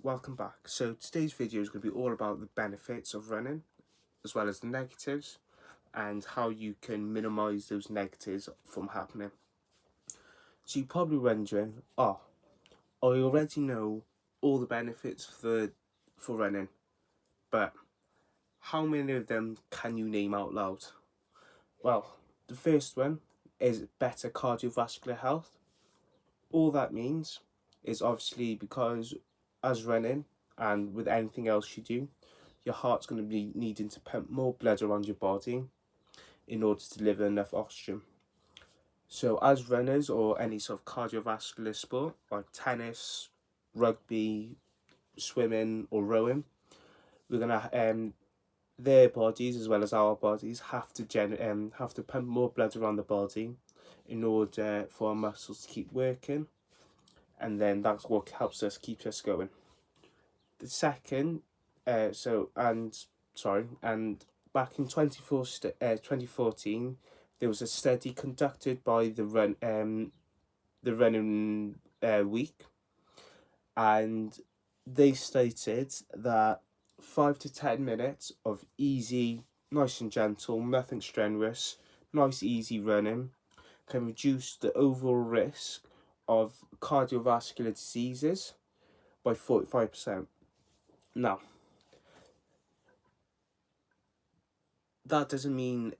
welcome back. So today's video is going to be all about the benefits of running as well as the negatives and how you can minimize those negatives from happening. So you're probably wondering, I already know all the benefits for running, but how many of them can you name out loud? Well, the first one is better cardiovascular health. All that means is obviously because as running and with anything else you do, your heart's going to be needing to pump more blood around your body in order to deliver enough oxygen. So as runners or any sort of cardiovascular sport like tennis, rugby, swimming or rowing, we're gonna their bodies as well as our bodies have to pump more blood around the body in order for our muscles to keep working, and then that's what helps us keep us going. The second, and back in 2014, there was a study conducted by the Running Week, and they stated that 5 to 10 minutes of easy, nice and gentle, nothing strenuous, nice easy running can reduce the overall risk of cardiovascular diseases by 45%. Now, that doesn't mean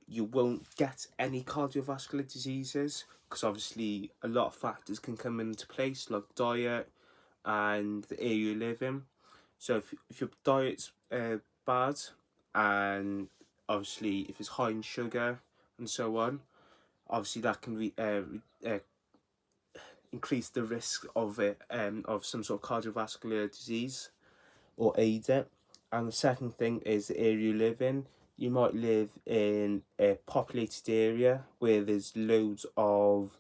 you won't get any cardiovascular diseases, because obviously a lot of factors can come into place like diet and the area you live in. So if your diet's bad, and obviously if it's high in sugar and so on, obviously that can increase the risk of some sort of cardiovascular disease or aid it. And the second thing is the area you live in. You might live in a populated area where there's loads of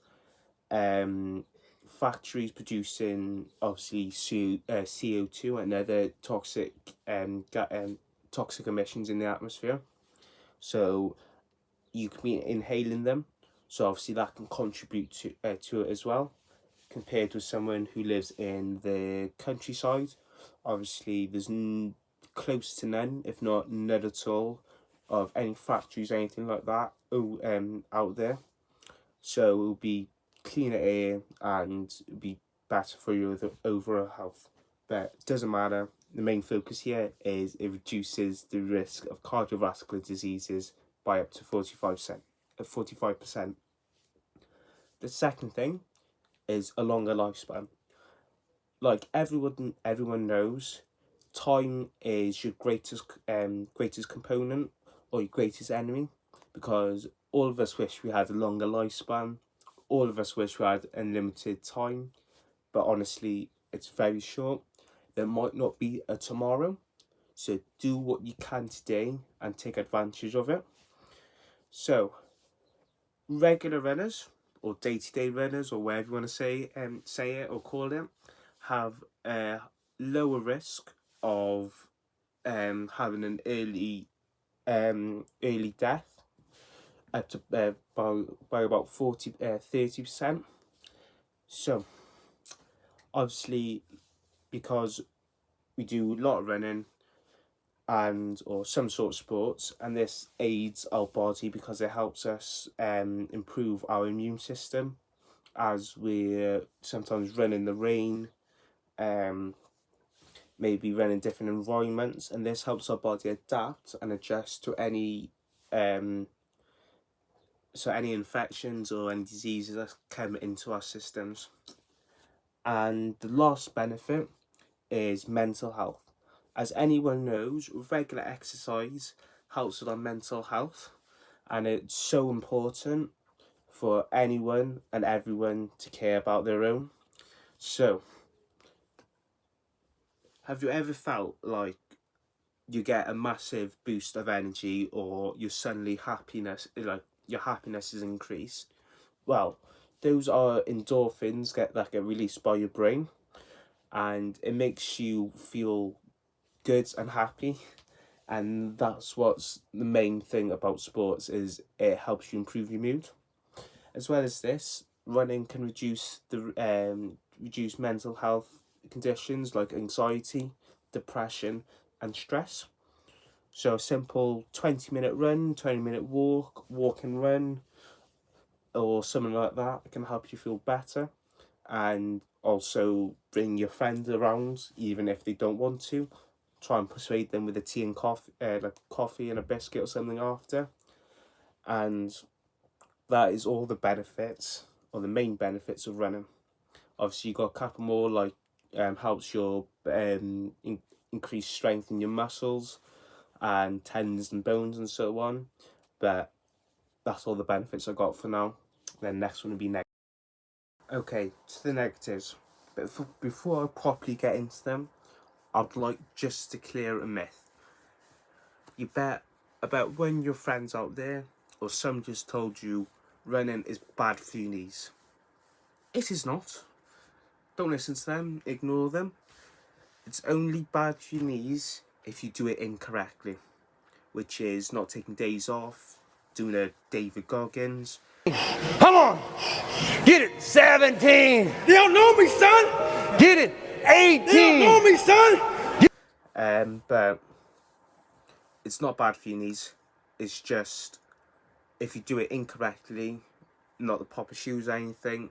factories producing obviously CO2 and other toxic emissions in the atmosphere. So you can be inhaling them. So obviously that can contribute to it as well. Compared with someone who lives in the countryside, obviously there's close to none, if not none at all, of any factories or anything like that out there. So it will be cleaner air and be better for your overall health. But it doesn't matter. The main focus here is it reduces the risk of cardiovascular diseases by up to 45%. The second thing is a longer lifespan. Like everyone knows, time is your greatest component or your greatest enemy, because all of us wish we had a longer lifespan. All of us wish we had unlimited time, but honestly, it's very short. There might not be a tomorrow, so do what you can today and take advantage of it. So, regular runners or day-to-day runners, or whatever you want to say it or call it, have a lower risk of having an early death, up to by about 30%. So obviously, because we do a lot of running and or some sort of sports, and this aids our body because it helps us improve our immune system as we sometimes run in the rain, maybe run in different environments, and this helps our body adapt and adjust to any infections or any diseases that come into our systems. And the last benefit is mental health. As anyone knows, regular exercise helps with our mental health, and it's so important for anyone and everyone to care about their own. So, have you ever felt like you get a massive boost of energy, or your happiness is increased? Well, those are endorphins that get released by your brain, and it makes you feel good and happy. And that's what's the main thing about sports, is it helps you improve your mood. As well as this, running can reduce mental health conditions like anxiety, depression, and stress. So a simple 20-minute run, 20-minute walk and run, or something like that can help you feel better. And also bring your friends around, even if they don't want to. Try and persuade them with a tea and coffee, like coffee and a biscuit or something after. And that is all the benefits, or the main benefits of running. Obviously, you got a couple more, like helps your increase strength in your muscles and tendons and bones and so on. But that's all the benefits I got for now. Then next one will be negative. Okay, to the negatives. But before I properly get into them, I'd like just to clear a myth. You bet about when your friends out there, or some just told you running is bad for your knees. It is not. Don't listen to them, ignore them. It's only bad for your knees if you do it incorrectly, which is not taking days off, doing a David Goggins. Come on, get it, 17. You don't know me, son. Get it, 18. You don't know me, son. But it's not bad for your knees. It's just if you do it incorrectly, not the proper shoes or anything,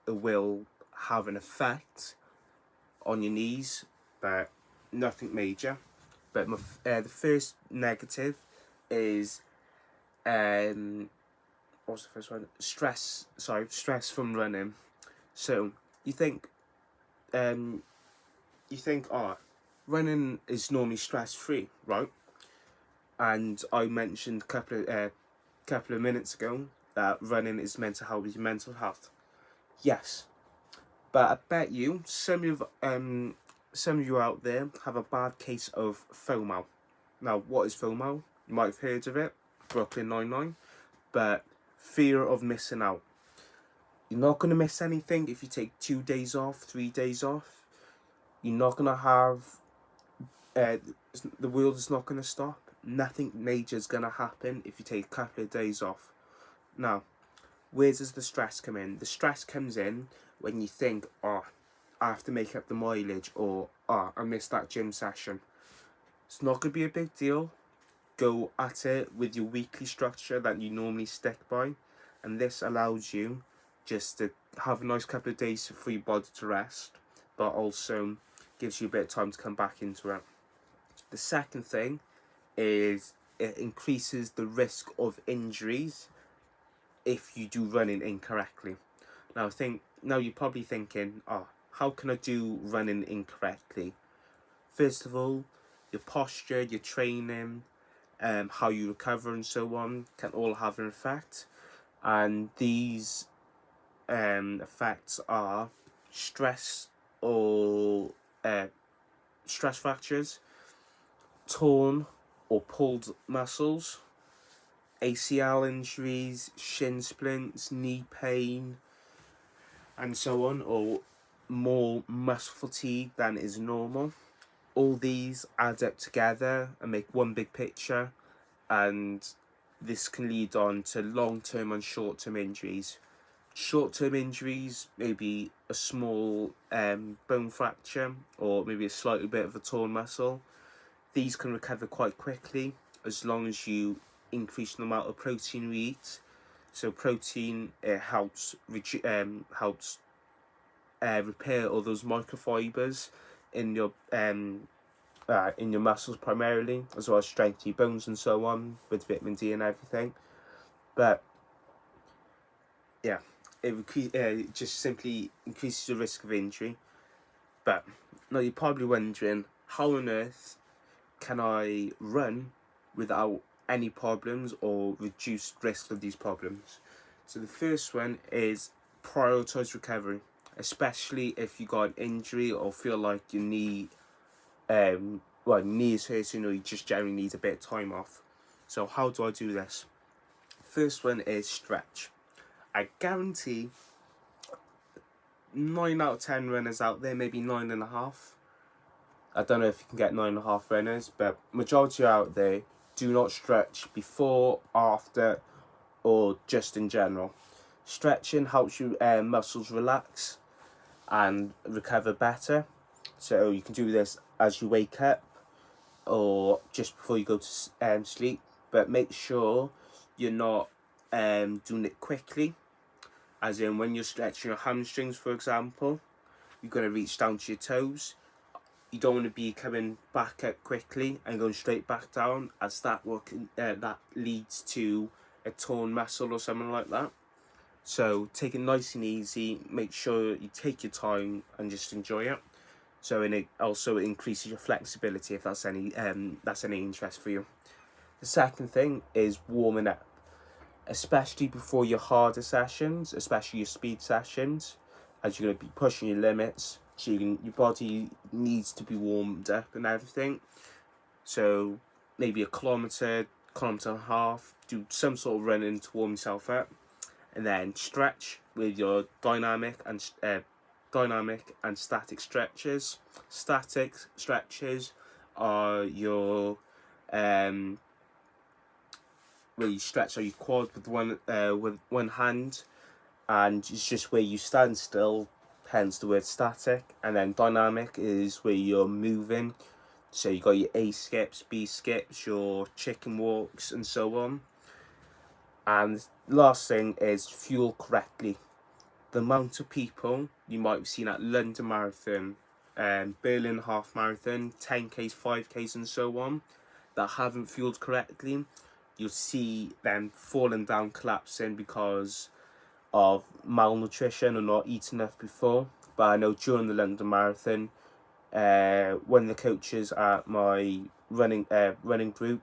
it will have an effect on your knees, but nothing major. But the first negative is what's the first one? Stress from running. So you think running is normally stress free, right? And I mentioned a couple of minutes ago that running is meant to help with your mental health. Yes, but I bet you some of you out there have a bad case of FOMO. Now, what is FOMO? You might have heard of it, Brooklyn Nine-Nine, but fear of missing out. You're not going to miss anything if you take 2 days off, 3 days off. You're not going to have, the world is not going to stop. Nothing major is going to happen if you take a couple of days off. Now, where does the stress come in? The stress comes in when you think, I have to make up the mileage, or I missed that gym session. It's not going to be a big deal. Go at it with your weekly structure that you normally stick by, and this allows you just to have a nice couple of days for your body to rest, but also gives you a bit of time to come back into it. The second thing is it increases the risk of injuries if you do running incorrectly. Now you're probably thinking, how can I do running incorrectly? First of all, your posture, your training, how you recover and so on can all have an effect. And these effects are stress fractures, torn or pulled muscles, ACL injuries, shin splints, knee pain, and so on, or more muscle fatigue than is normal. All these add up together and make one big picture, and this can lead on to long-term and short-term injuries. Short-term injuries, maybe a small bone fracture, or maybe a slightly bit of a torn muscle. These can recover quite quickly as long as you increase the amount of protein you eat. So protein helps repair all those microfibers in your muscles primarily, as well as strengthen your bones and so on with vitamin D and everything. But yeah, it just simply increases the risk of injury. But now you're probably wondering, how on earth can I run without any problems or reduced risk of these problems? So the first one is prioritize recovery, especially if you got an injury or feel like your knee is hurting, or you just generally need a bit of time off. So how do I do this? First one is stretch. I guarantee 9 out of 10 runners out there, maybe 9.5. I don't know if you can get 9.5 runners, but majority out there do not stretch before, after, or just in general. Stretching helps your muscles relax and recover better. So you can do this as you wake up or just before you go to sleep, but make sure you're not doing it quickly, as in when you're stretching your hamstrings, for example, you're going to reach down to your toes. You don't want to be coming back up quickly and going straight back down, as that leads to a torn muscle or something like that. So take it nice and easy, make sure you take your time and just enjoy it. So, and it also increases your flexibility if that's any interest for you. The second thing is warming up, especially before your harder sessions, especially your speed sessions, as you're going to be pushing your limits. So your body needs to be warmed up and everything. So maybe a kilometre and a half, do some sort of running to warm yourself up, and then stretch with your dynamic and static stretches. Static stretches are your where you stretch your quad with one hand, and it's just where you stand still, hence the word static. And then dynamic is where you're moving, so you got your A skips, B skips, your chicken walks, and so on. And last thing is fuel correctly. The amount of people you might have seen at London Marathon, Berlin Half Marathon, 10Ks, 5Ks, and so on, that haven't fueled correctly, you'll see them falling down, collapsing because of malnutrition or not eating enough before. But I know during the London Marathon, one of the coaches at my running group,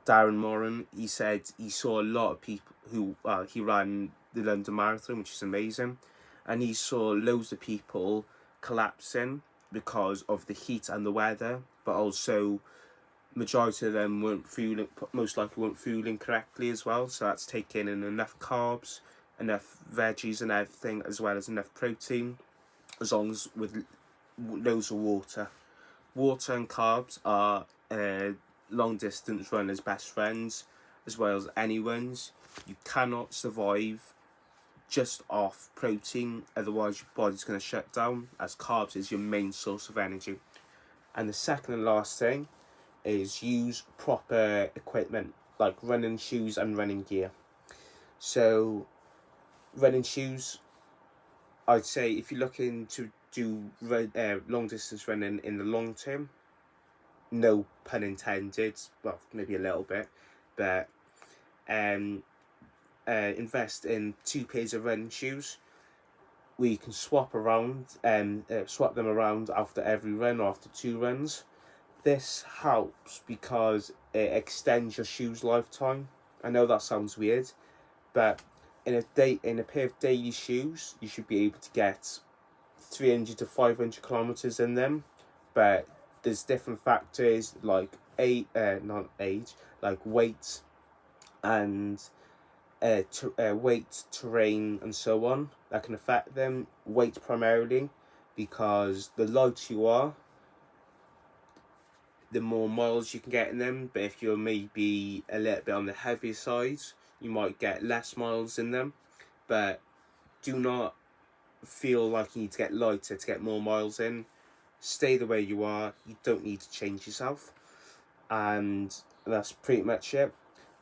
Darren Moran, he said he saw a lot of people who he ran the London Marathon, which is amazing, and he saw loads of people collapsing because of the heat and the weather, but also majority of them most likely weren't fueling correctly as well. So that's taking in enough carbs, enough veggies and everything, as well as enough protein, as long as with loads of water. Water and carbs are long distance runners' best friends, as well as anyone's. You cannot survive just off protein, otherwise your body's going to shut down, as carbs is your main source of energy. And the second and last thing is use proper equipment, like running shoes and running gear. So running shoes, I'd say if you're looking to do long distance running in the long term, no pun intended, well maybe a little bit, but invest in 2 pairs of running shoes where you can swap them around after every run or after 2 runs. This helps because it extends your shoes lifetime. I know that sounds weird, but in a pair of daily shoes, you should be able to get 300 to 500 kilometers in them. But there's different factors like weight and weight, terrain, and so on that can affect them. Weight primarily, because the lighter you are, the more miles you can get in them. But if you're maybe a little bit on the heavier side, you might get less miles in them. But do not feel like you need to get lighter to get more miles in. Stay the way you are. You don't need to change yourself. And that's pretty much it.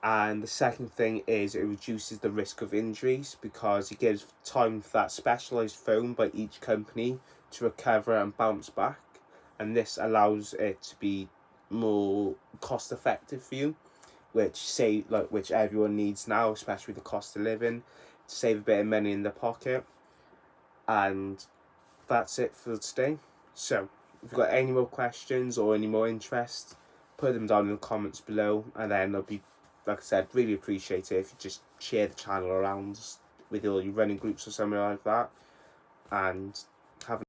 And the second thing is it reduces the risk of injuries, because it gives time for that specialised foam by each company to recover and bounce back. And this allows it to be more cost effective for you, which everyone needs now, especially with the cost of living, to save a bit of money in their pocket. And that's it for today. So if you've got any more questions or any more interest, put them down in the comments below, and then I'll be, like I said, really appreciate it if you just share the channel around with all your running groups or something like that. And have a